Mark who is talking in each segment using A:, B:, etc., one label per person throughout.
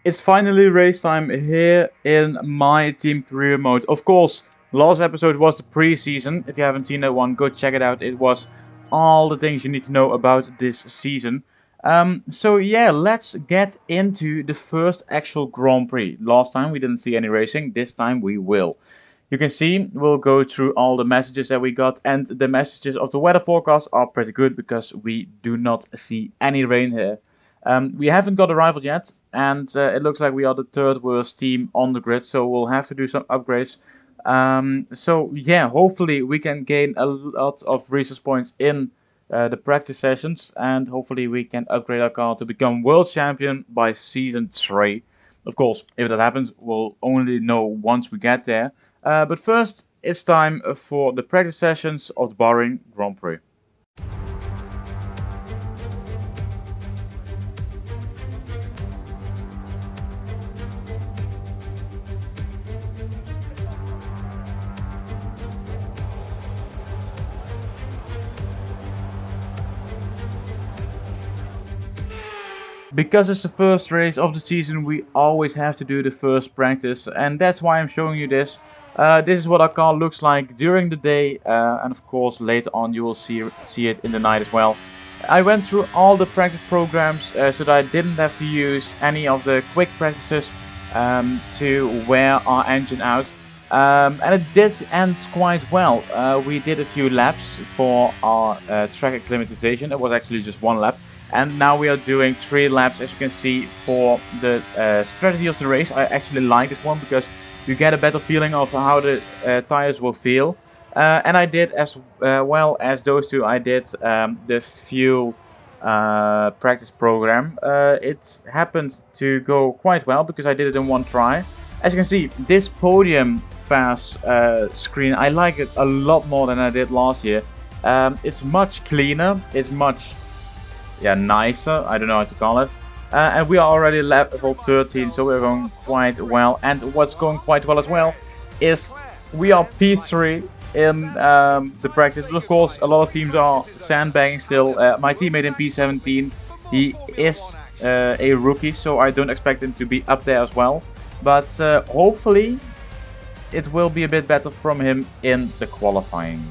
A: It's finally race time here in my team career mode. Of course, last episode was the pre-season. If you haven't seen that one, go check it out. It was all the things you need to know about this season. So yeah, let's get into the first actual Grand Prix. Last time we didn't see any racing, this time we will. You can see we'll go through all the messages that we got, and the messages of the weather forecast are pretty good because we do not see any rain here. We haven't got a rival yet, and it looks like we are the third worst team on the grid, so we'll have to do some upgrades. So yeah, hopefully we can gain a lot of resource points in the practice sessions, and hopefully we can upgrade our car to become world champion by season 3. Of course, if that happens, we'll only know once we get there. But first, it's time for the practice sessions of the Bahrain Grand Prix. Because it's the first race of the season, we always have to do the first practice, and that's why I'm showing you this. This is what our car looks like during the day, and of course later on you will see it in the night as well. I went through all the practice programs so that I didn't have to use any of the quick practices to wear our engine out. And it did end quite well. We did a few laps for our track acclimatization. It was actually just one lap. And now we are doing 3 laps, as you can see, for the strategy of the race. I actually like this one because you get a better feeling of how the tires will feel. And I did, as well as those two, I did the fuel practice program. It happened to go quite well because I did it in one try. As you can see, this podium pass screen, I like it a lot more than I did last year. It's much cleaner, it's much nicer, I don't know how to call it. And we are already level 13, so we're going quite well. And what's going quite well as well is we are P3 in the practice. But of course, a lot of teams are sandbagging still. My teammate in P17, he is a rookie, so I don't expect him to be up there as well. But hopefully it will be a bit better from him in the qualifying.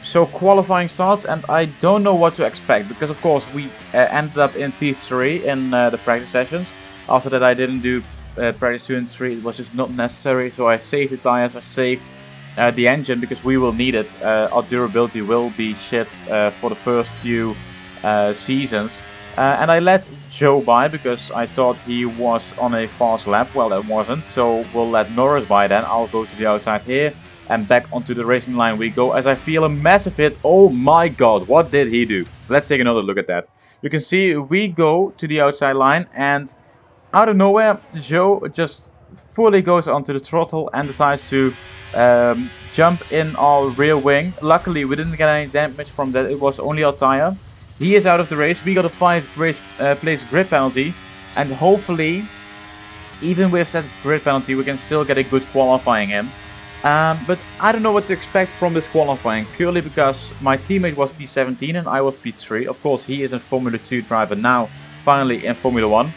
A: So qualifying starts, and I don't know what to expect because of course we ended up in P3 in the practice sessions. After that I didn't do practice 2 and 3, it was just not necessary, so I saved the tires, I saved the engine because we will need it. Our durability will be shit for the first few seasons. And I let Joe by because I thought he was on a fast lap. Well, that wasn't, so we'll let Norris by then. I'll go to the outside here. And back onto the racing line we go as I feel a massive hit. Oh my god, what did he do? Let's take another look at that. You can see we go to the outside line and out of nowhere Joe just fully goes onto the throttle and decides to jump in our rear wing. Luckily we didn't get any damage from that, it was only our tire. He is out of the race, we got a 5 place grid penalty, and hopefully even with that grid penalty we can still get a good qualifying in. But I don't know what to expect from this qualifying, purely because my teammate was P17 and I was P3. Of course, he is a Formula 2 driver now, finally in Formula 1.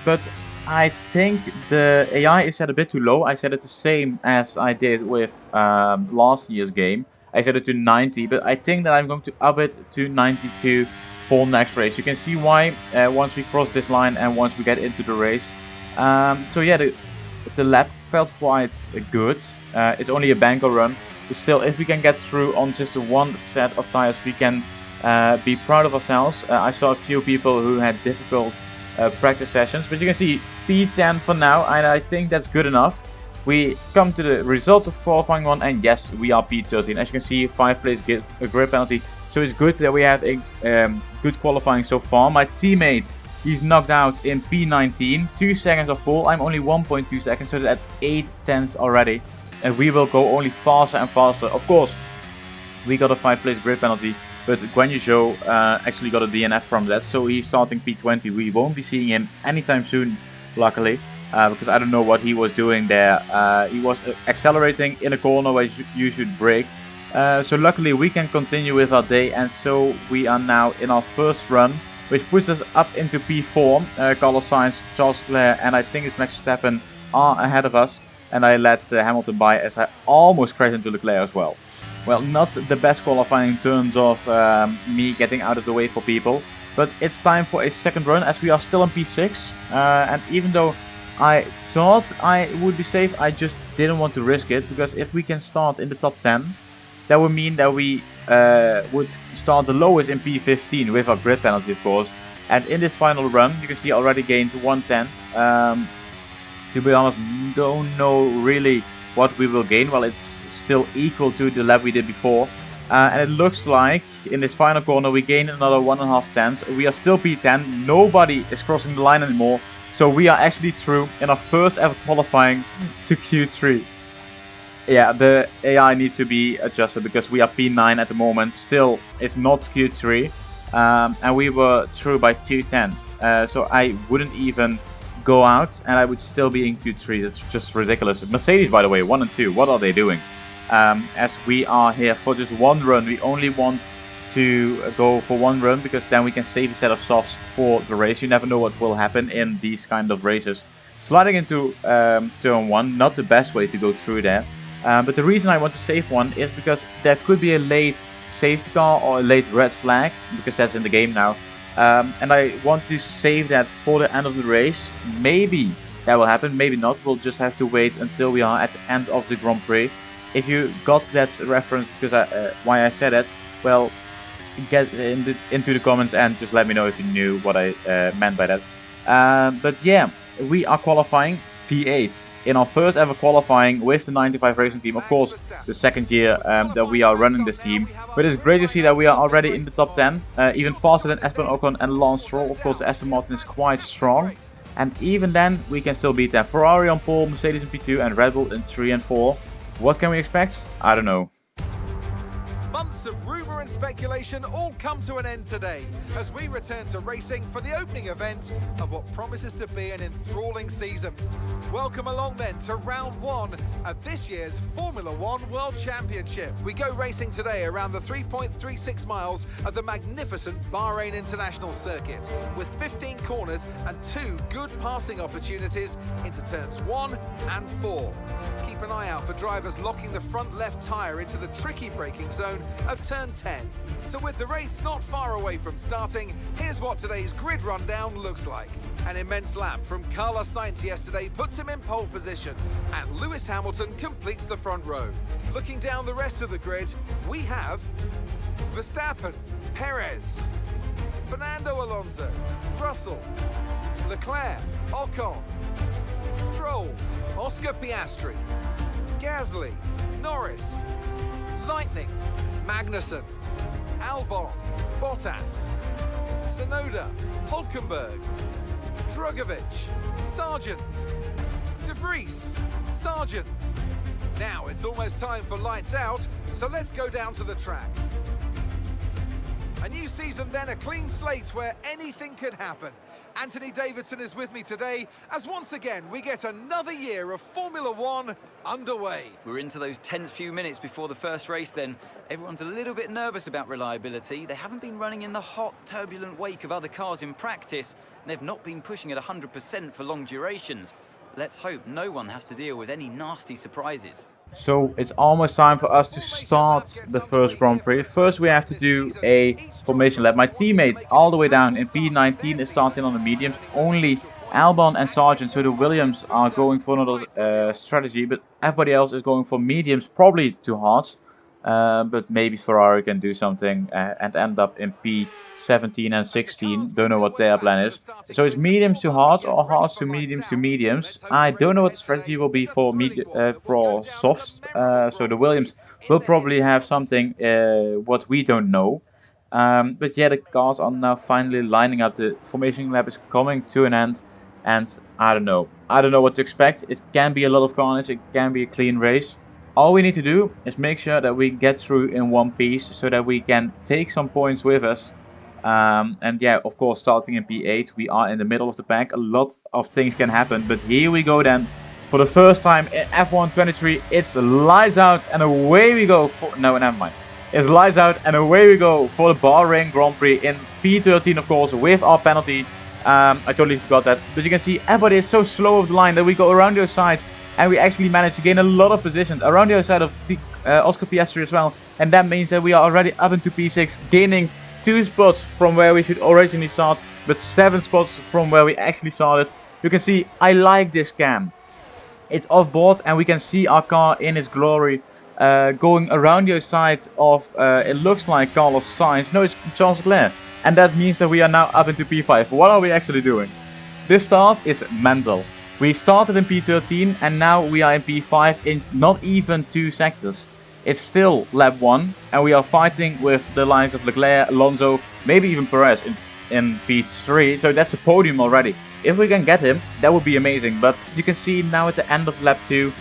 A: But I think the AI is set a bit too low. I set it the same as I did with last year's game. I set it to 90, but I think that I'm going to up it to 92 for next race. You can see why once we cross this line and once we get into the race. So yeah, the lap felt quite good. It's only a banker run, but still if we can get through on just one set of tires we can be proud of ourselves. I saw a few people who had difficult practice sessions, but you can see P10 for now, and I think that's good enough. We come to the results of qualifying 1, and yes, we are P13. As you can see, 5 place grid penalty, so it's good that we have a good qualifying so far. My teammate, he's knocked out in P19, 2 seconds of pole. I'm only 1.2 seconds, so that's 8 tenths already. And we will go only faster and faster. Of course, we got a 5 place grid penalty. but Guan Yuzhou actually got a DNF from that, so he's starting P20. We won't be seeing him anytime soon, luckily, because I don't know what he was doing there. He was accelerating in a corner where you should brake. So luckily we can continue with our day, and so we are now in our first run, which puts us up into P4. Carlos Sainz, Charles Leclerc, and I think it's Max Verstappen are ahead of us, and I let Hamilton by as I almost crashed into Leclerc as well. Well, not the best qualifying in terms of me getting out of the way for people, but it's time for a second run as we are still in P6, and even though I thought I would be safe, I just didn't want to risk it, because if we can start in the top 10, that would mean that we would start the lowest in P15 with our grid penalty, of course. And in this final run, you can see I already gained 110. To be honest, don't know really what we will gain. Well, it's still equal to the lap we did before. And it looks like in this final corner we gain another 1.5 tenths. We are still P10. Nobody is crossing the line anymore. So we are actually through in our first ever qualifying to Q3. Yeah, the AI needs to be adjusted because we are P9 at the moment. Still, it's not Q3. And we were through by 2 tenths. So I wouldn't even go out and I would still be in Q3. That's just ridiculous. Mercedes, by the way, 1 and 2. What are they doing? As we are here for just one run, we only want to go for one run because then we can save a set of softs for the race. You never know what will happen in these kind of races. Sliding into turn 1, not the best way to go through there. But the reason I want to save one is because there could be a late safety car or a late red flag, because that's in the game now. And I want to save that for the end of the race. Maybe that will happen, maybe not. We'll just have to wait until we are at the end of the Grand Prix. If you got that reference, because why I said that, well, get into the comments and just let me know if you knew what I meant by that. But yeah, we are qualifying P8 in our first ever qualifying with the 95 Racing team. Of course, the second year that we are running this team. But it's great to see that we are already in the top 10, even faster than Esteban Ocon and Lance Stroll. Of course, the Aston Martin is quite strong. And even then, we can still beat them. Ferrari on pole, Mercedes in P2, and Red Bull in 3 and 4. What can we expect? I don't know.
B: Months of rumour and speculation all come to an end today as we return to racing for the opening event of what promises to be an enthralling season. Welcome along then to round 1 of this year's Formula 1 World Championship. We go racing today around the 3.36 miles of the magnificent Bahrain International Circuit with 15 corners and 2 good passing opportunities into turns 1 and 4. Keep an eye out for drivers locking the front left tyre into the tricky braking zone of turn 10. So with the race not far away from starting, here's what today's grid rundown looks like. An immense lap from Carlos Sainz yesterday puts him in pole position, and Lewis Hamilton completes the front row. Looking down the rest of the grid, we have Verstappen, Perez, Fernando Alonso, Russell, Leclerc, Ocon, Stroll, Oscar Piastri, Gasly, Norris, Lightning, Magnussen, Albon, Bottas, Tsunoda, Hulkenberg, Drugovich, Sargent, De Vries, Sargent. Now it's almost time for lights out, so let's go down to the track. A new season then, a clean slate where anything could happen. Anthony Davidson is with me today as once again we get another year of Formula 1 underway.
C: We're into those tense few minutes before the first race then. Everyone's a little bit nervous about reliability. They haven't been running in the hot, turbulent wake of other cars in practice. They've not been pushing at 100% for long durations. Let's hope no one has to deal with any nasty surprises.
A: So it's almost time for us to start the first Grand Prix. First we have to do a formation lap. My teammate all the way down in P19 is starting on the mediums. Only Albon and Sargent, so the Williams are going for another strategy. But everybody else is going for mediums, probably too hard. But maybe Ferrari can do something and end up in P17 and 16. Don't know what their plan is. So it's mediums to hards or hards to mediums to mediums. I don't know what the strategy will be for softs. So the Williams will probably have something what we don't know. But yeah, the cars are now finally lining up. The formation lap is coming to an end. And I don't know. I don't know what to expect. It can be a lot of carnage. It can be a clean race. all we need to do is make sure that we get through in one piece so that we can take some points with us. And yeah, of course, starting in P8, we are in the middle of the pack. A lot of things can happen, but here we go then. For the first time in F1 23, it's lights out and away we go for... No, never mind. It's lights out and away we go for the Bahrain Grand Prix in P13, of course, with our penalty. I totally forgot that. But you can see everybody is so slow of the line that we go around the other side and we actually managed to gain a lot of positions around the other side of the, Oscar Piastri as well. And that means that we are already up into P6, gaining 2 spots from where we should originally start, but 7 spots from where we actually started. You can see I like this cam. It's off board and we can see our car in its glory going around the other side of, it looks like Carlos Sainz. No, it's Charles Leclerc. And that means that we are now up into P5. What are we actually doing? This start is mental. We started in P13 and now we are in P5 in not even 2 sectors. It's still lap 1 and we are fighting with the lines of Leclerc, Alonso, maybe even Perez in P3. So that's a podium already. If we can get him, that would be amazing. But you can see now at the end of lap 2,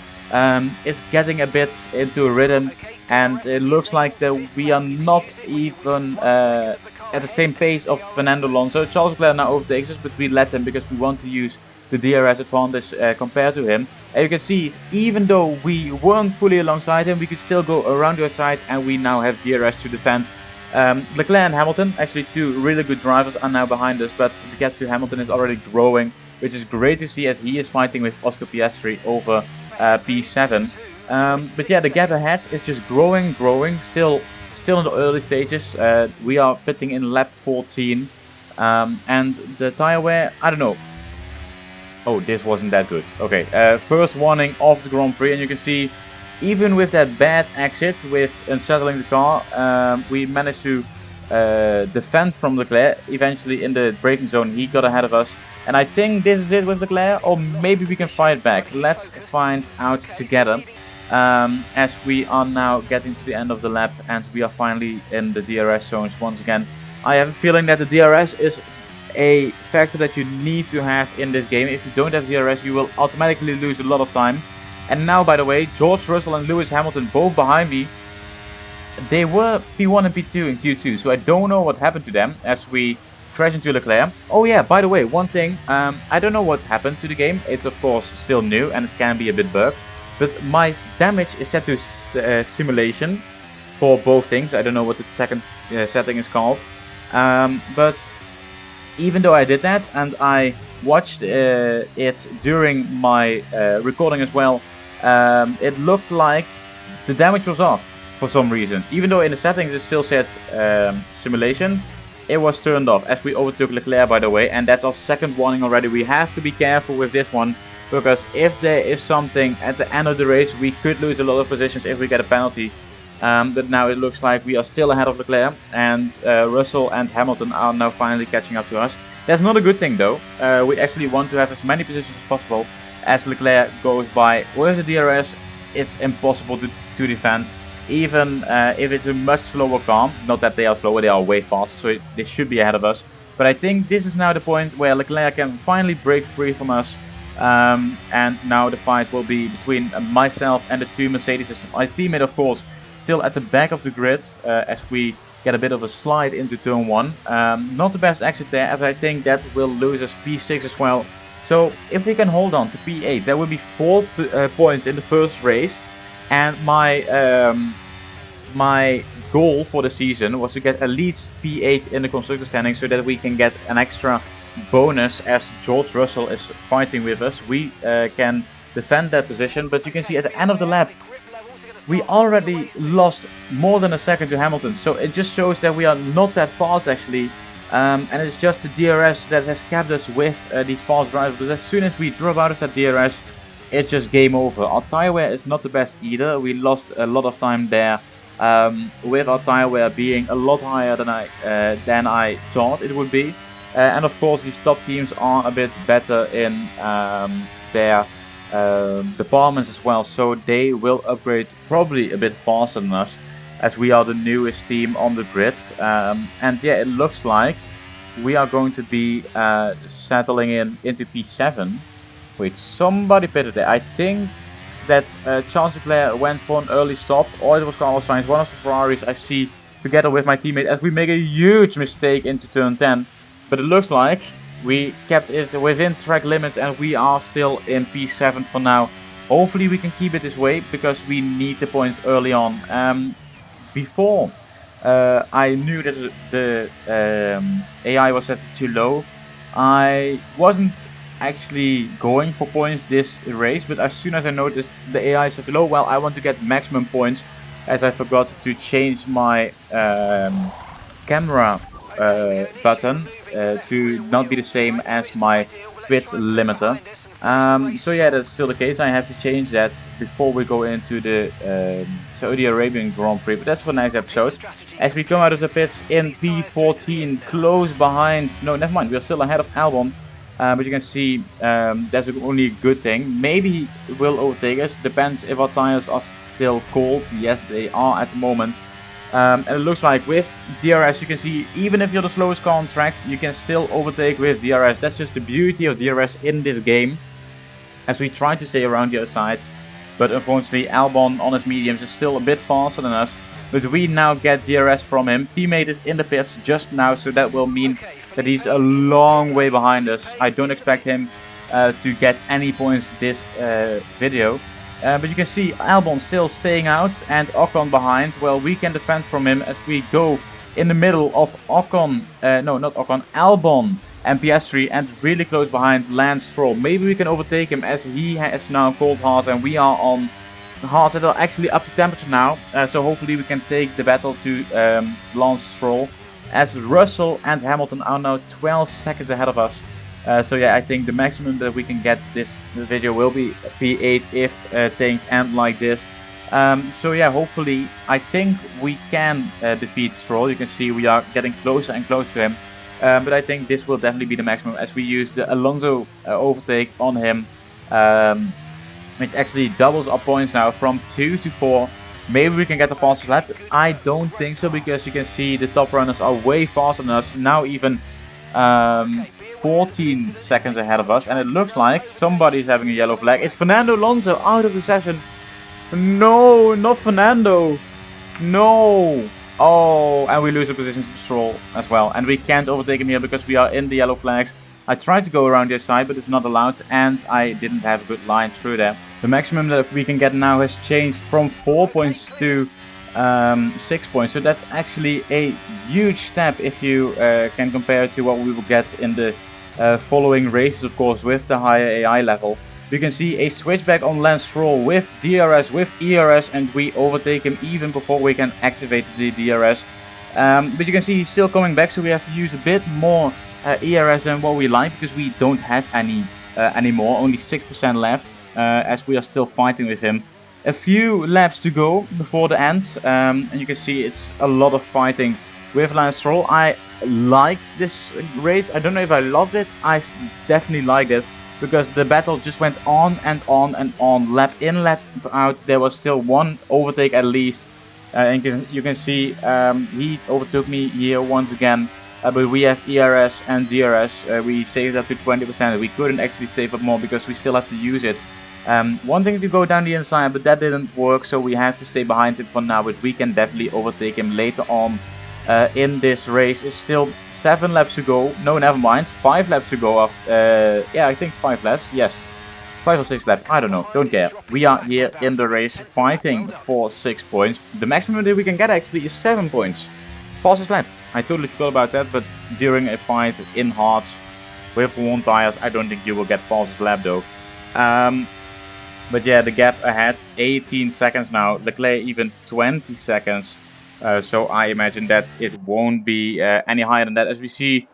A: it's getting a bit into a rhythm. And it looks like that we are not even at the same pace of Fernando Alonso. Charles Leclerc now overtakes us, but we let him because we want to use the DRS advantage compared to him. And you can see, even though we weren't fully alongside him, we could still go around the other side and we now have DRS to defend. Leclerc and Hamilton, actually 2 really good drivers, are now behind us, but the gap to Hamilton is already growing, which is great to see as he is fighting with Oscar Piastri over P7. But yeah, the gap ahead is just growing, still in the early stages. We are pitting in lap 14, and the tire wear, I don't know. Oh, this wasn't that good. Okay, first warning of the Grand Prix, and you can see, even with that bad exit, with unsettling the car, we managed to defend from Leclerc. Eventually, in the braking zone, he got ahead of us. And I think this is it with Leclerc, or maybe we can fight back. Let's find out together. As we are now getting to the end of the lap and we are finally in the DRS zones once again. I have a feeling that the DRS is a factor that you need to have in this game. If you don't have DRS, you will automatically lose a lot of time. And now, by the way, George Russell and Lewis Hamilton both behind me. They were P1 and P2 in Q2, so I don't know what happened to them as we crash into Leclerc. Oh yeah, by the way, one thing, I don't know what happened to the game. It's of course still new and it can be a bit bugged. But my damage is set to simulation for both things. I don't know what the second setting is called. But even though I did that and I watched it during my recording as well, it looked like the damage was off for some reason. Even though in the settings it still said simulation, it was turned off as we overtook Leclerc, by the way. And that's our second warning already. We have to be careful with this one, because if there is something at the end of the race, we could lose a lot of positions if we get a penalty. But now it looks like we are still ahead of Leclerc, and Russell and Hamilton are now finally catching up to us. That's not a good thing though. We actually want to have as many positions as possible as Leclerc goes by. With the DRS, it's impossible to defend, even if it's a much slower car. Not that they are slower, they are way faster, so they should be ahead of us. But I think this is now the point where Leclerc can finally break free from us. And now the fight will be between myself and the 2 Mercedes. My teammate, of course, still at the back of the grid as we get a bit of a slide into turn 1. Not the best exit there, as I think that will lose us P6 as well. So if we can hold on to P8, there will be 4 points in the first race. And my goal for the season was to get at least P8 in the constructor standing, so that we can get an extra bonus as George Russell is fighting with us. We can defend that position, but you can see at the end of the lap we already lost more than a second to Hamilton, so it just shows that we are not that fast actually, and it's just the DRS that has kept us with these fast drivers. But as soon as we drop out of that DRS, it's just game over. Our tire wear is not the best either. We lost a lot of time there, with our tire wear being a lot higher than I thought it would be. And of course these top teams are a bit better in their departments as well, so they will upgrade probably a bit faster than us, as we are the newest team on the grid. And yeah, it looks like we are going to be settling into P7. Wait, somebody pitted there. I think that Charles Leclerc went for an early stop, or it was Carlos Sainz, one of the Ferraris I see together with my teammate, as we make a huge mistake into turn 10. But it looks like we kept it within track limits and we are still in P7 for now. Hopefully we can keep it this way because we need the points early on. Before I knew that the AI was set too low, I wasn't actually going for points this race, but as soon as I noticed the AI set too low, well, I want to get maximum points, as I forgot to change my camera button to not be the same as my width limiter. So yeah, that's still the case. I have to change that before we go into the Saudi Arabian Grand Prix, but that's for next episode. As we come out of the pits in P14, close behind, no, never mind, we're still ahead of Albon. But you can see that's only a good thing. Maybe he will overtake us, depends if our tires are still cold. Yes, they are at the moment. And it looks like with DRS, you can see even if you're the slowest car on track, you can still overtake with DRS. That's just the beauty of DRS in this game, as we try to stay around the other side. But unfortunately, Albon on his mediums is still a bit faster than us. But we now get DRS from him. Teammate is in the pits just now, so that will mean that he's a long way behind us. I don't expect him to get any points this video. But you can see Albon still staying out and Ocon behind. Well, we can defend from him as we go in the middle of Ocon, no, not Ocon, Albon and Piastri, and really close behind Lance Stroll. Maybe we can overtake him, as he has now cold hearts and we are on hearts that are actually up to temperature now. So hopefully we can take the battle to Lance Stroll, as Russell and Hamilton are now 12 seconds ahead of us. So yeah, I think the maximum that we can get this video will be P8 if things end like this. So yeah, hopefully I think we can defeat Stroll. You can see we are getting closer and closer to him. But I think this will definitely be the maximum, as we use the Alonso overtake on him, which actually doubles our points now from 2 to 4. Maybe we can get the fastest lap. I don't think so, because you can see the top runners are way faster than us. Now even 14 seconds ahead of us, and it looks like somebody's having a yellow flag. It's Fernando Alonso out of the session. No, not Fernando. No. Oh, and we lose a position to Stroll as well. And we can't overtake him here because we are in the yellow flags. I tried to go around this side, but it's not allowed, and I didn't have a good line through there. The maximum that we can get now has changed from 4 points to 6 points. So that's actually a huge step if you can compare it to what we will get in the following races, of course, with the higher AI level. You can see a switchback on Lance Stroll with DRS, with ERS, and we overtake him even before we can activate the DRS. But you can see he's still coming back, so we have to use a bit more ERS than what we like, because we don't have any anymore, only 6% left, as we are still fighting with him. A few laps to go before the end, and you can see it's a lot of fighting with Lance Stroll. I liked this race. I don't know if I loved it. I definitely liked it, because the battle just went on and on and on. Lap in, lap out, there was still one overtake at least. And you can see he overtook me here once again. But we have ERS and DRS. We saved up to 20%. We couldn't actually save up more because we still have to use it. Wanting to go down the inside, but that didn't work, so we have to stay behind him for now. But we can definitely overtake him later on in this race. It's still 7 laps to go. No, never mind. 5 laps to go. Yeah, I think 5 laps. Yes. 5 or 6 laps. I don't know. Don't care. We are here in the race fighting for 6 points. The maximum that we can get actually is 7 points. Fastest lap. I totally forgot about that, but during a fight in hards with worn tires, I don't think you will get fastest lap though. But yeah, the gap ahead, 18 seconds now. Leclerc even 20 seconds. So I imagine that it won't be any higher than that. As we see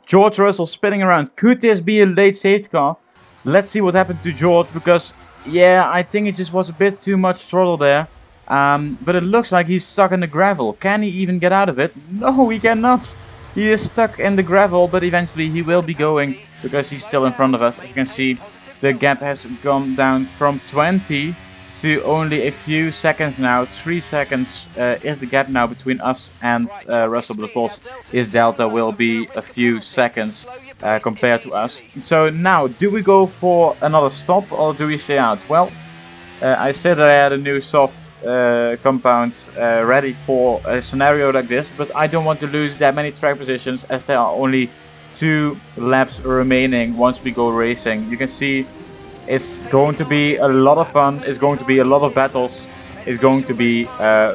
A: George Russell spinning around. Could this be a late safety car? Let's see what happened to George, because yeah, I think it just was a bit too much throttle there. But it looks like he's stuck in the gravel. Can he even get out of it? No, he cannot. He is stuck in the gravel, but eventually he will be going, because he's still in front of us. As you can see, the gap has gone down from 20 to only a few seconds now. 3 seconds is the gap now between us and Russell, but of course his delta will be a few seconds compared to us. So now, do we go for another stop or do we stay out? Well, I said that I had a new soft compound ready for a scenario like this, but I don't want to lose that many track positions as there are only 2 laps remaining once we go racing. You can see it's going to be a lot of fun, it's going to be a lot of battles, it's going to be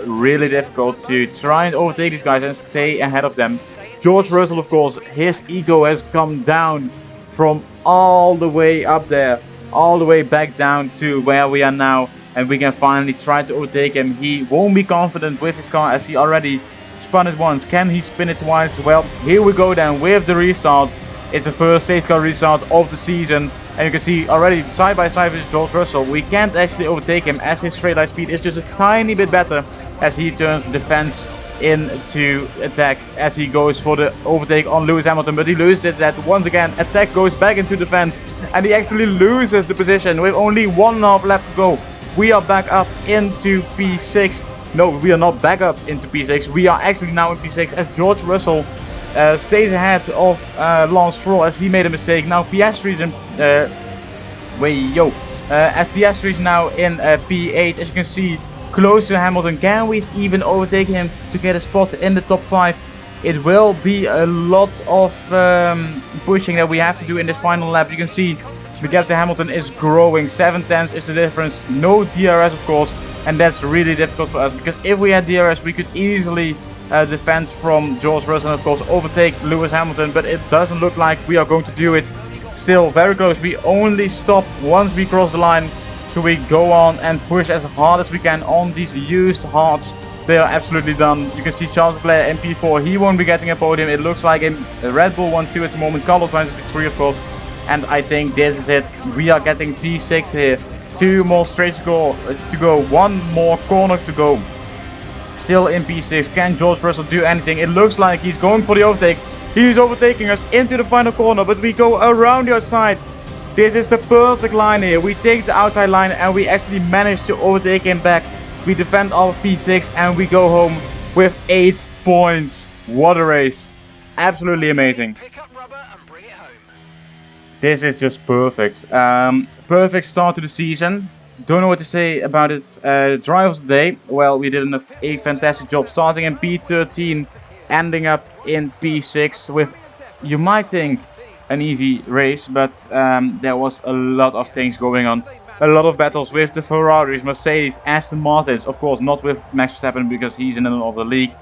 A: really difficult to try and overtake these guys and stay ahead of them. George Russell, of course, his ego has come down from all the way up there, all the way back down to where we are now, and we can finally try to overtake him. He won't be confident with his car as he already spun it once. Can he spin it twice? Well, here we go then with the restart. It's the first safety car restart of the season, and you can see already side by side with George Russell. We can't actually overtake him as his straight line speed is just a tiny bit better as he turns defense into attack as he goes for the overtake on Lewis Hamilton, but he loses that once again. Attack goes back into defense and he actually loses the position with only 1.5 lap to go. We are back up into P6. No, we are not back up into P6. We are actually now in P6 as George Russell stays ahead of Lance Stroll as he made a mistake. Now Piastri's in as Piastri's now in P8, as you can see, close to Hamilton. Can we even overtake him to get a spot in the top 5? It will be a lot of pushing that we have to do in this final lap. You can see the gap to Hamilton is growing. 7/10 is the difference. No DRS, of course, and that's really difficult for us because if we had DRS, we could easily defend from George Russell and, of course, overtake Lewis Hamilton, but it doesn't look like we are going to do it. Still very close. We only stop once we cross the line. So we go on and push as hard as we can on these used hards. They are absolutely done. You can see Charles Leclerc in P4. He won't be getting a podium. It looks like a Red Bull 1-2 at the moment. Carlos Sainz is P3, of course. And I think this is it. We are getting P6 here. 2 more straights to go. 1 more corner to go. Still in P6. Can George Russell do anything? It looks like he's going for the overtake. He's overtaking us into the final corner, but we go around the outside. This is the perfect line here. We take the outside line and we actually manage to overtake him back. We defend our P6 and we go home with 8 points. What a race. Absolutely amazing. This is just perfect. Perfect start to the season. Don't know what to say about it. Drivers today. Well, we did a fantastic job starting in P13, ending up in P6 with, you might think, an easy race, but there was a lot of things going on. A lot of battles with the Ferraris, Mercedes, Aston Martins. Of course, not with Max Verstappen because he's in another league.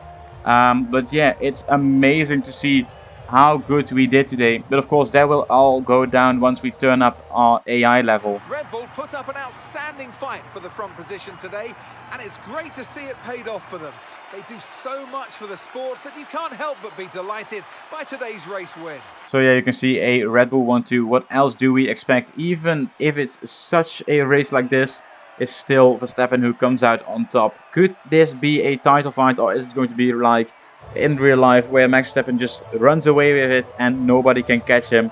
A: But yeah, it's amazing to see how good we did today. But of course, that will all go down once we turn up our AI level.
B: Red Bull put up an outstanding fight for the front position today, and it's great to see it paid off for them. They do so much for the sports that you can't help but be delighted by today's race win.
A: So yeah, you can see a Red Bull 1-2. What else do we expect? Even if it's such a race like this, it's still Verstappen who comes out on top. Could this be a title fight, or is it going to be like in real life where Max Verstappen just runs away with it and nobody can catch him?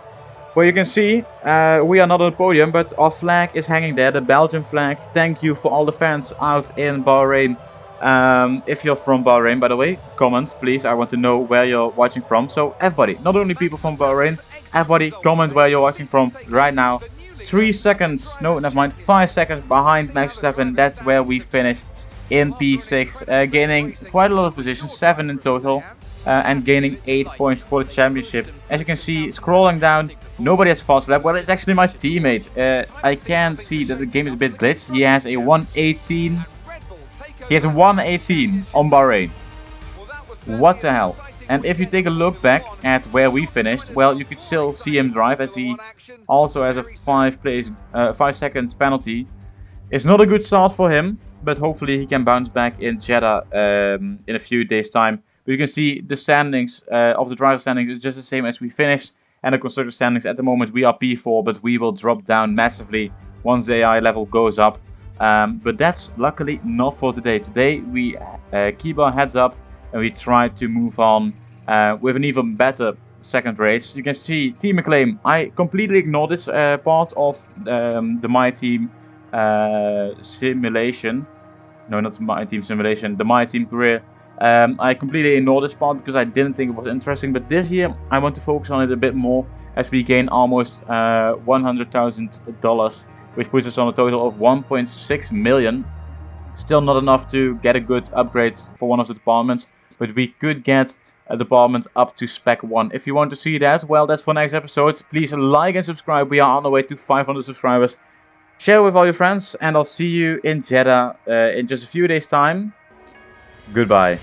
A: Well, you can see we are not on the podium, but our flag is hanging there, the Belgian flag. Thank you for all the fans out in Bahrain. If you're from Bahrain, by the way, comment please. I want to know where you're watching from. So everybody, not only people from Bahrain, everybody comment where you're watching from right now. 3 seconds, no, never mind, 5 seconds behind Max Verstappen. That's where we finished in P6, gaining quite a lot of positions, 7 in total, and gaining 8 points for the championship. As you can see, scrolling down, nobody has fast lap. Well, it's actually my teammate. I can see that the game is a bit glitched. He has a 118. He has a 118 on Bahrain. What the hell? And if you take a look back at where we finished, well, you could still see him drive as he also has a 5 seconds penalty. It's not a good start for him, but hopefully he can bounce back in Jeddah in a few days' time. But you can see the standings of the driver standings is just the same as we finished, and the constructor standings at the moment we are P4, but we will drop down massively once the AI level goes up. But that's luckily not for today. Today we keep our heads up and we try to move on with an even better second race. You can see team acclaim. I completely ignored this part of the MyTeam simulation. No, not the MyTeam simulation, the MyTeam career. I completely ignored this part because I didn't think it was interesting. But this year I want to focus on it a bit more as we gain almost $100,000 which puts us on a total of 1.6 million. Still not enough to get a good upgrade for one of the departments, but we could get a department up to spec 1. If you want to see that, well, that's for next episode. Please like and subscribe. We are on the way to 500 subscribers. Share with all your friends, and I'll see you in Jeddah in just a few days' time. Goodbye.